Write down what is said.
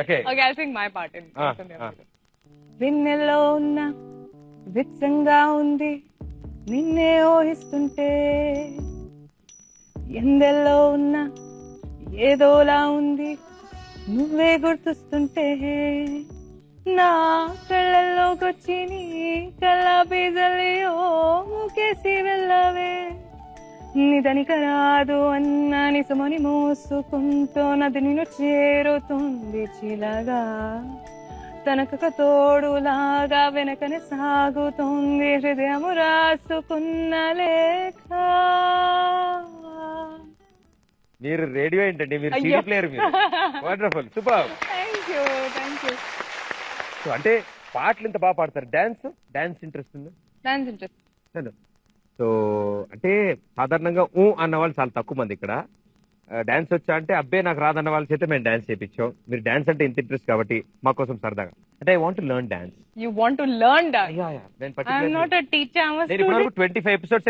Okay. Okay, I'll sing my part in. Ah. వెన్నెల్లో ఉన్న విచ్చంగా ఉంది నిన్నే ఊహిస్తుంటే, ఎందెల్లో ఉన్న ఏదోలా ఉంది నువ్వే గుర్తుస్తుంటే, నా కళ్ళల్లోకొచ్చి నీ కళ్ళ బీజలియో మూకేసి వెళ్ళవే, నిదనిక రాదు అన్న నిజమని మోసుకుంటోనది నిన్ను చేరుతుంది చిలగా, తనక తోడులాగా వెనకనే సాగుతుంది హృదయము రాసుకున్న లేఖ. మీరు రేడియో ఏంటండి, మీరు అయ్యో. సీడీ ప్లేయర్, మీరు wonderful, super. Thank you. So అంటే పాటలు ఇంత బాగా పాడతారు. డాన్స్ ఇంట్రెస్ట్ ఉంది? Dance interest. సో అంటే సాధారణంగా అన్న వాళ్ళు చాలా తక్కువ మంది ఇక్కడ. డాన్స్ వచ్చా అంటే అబ్బే నాకు రాదన్న వాళ్ళ చేత మేము డాన్స్ చేయించాం. మీరు డాన్స్ అంటే ఇంత ఇంట్రెస్ట్ కాబట్టి మా కోసం సరదాగా, అంటే I want to learn dance. You want to learn that? నేను I'm not a teacher, I'm a నేను ఇప్పుడు student. 25 ఎపిసోడ్స్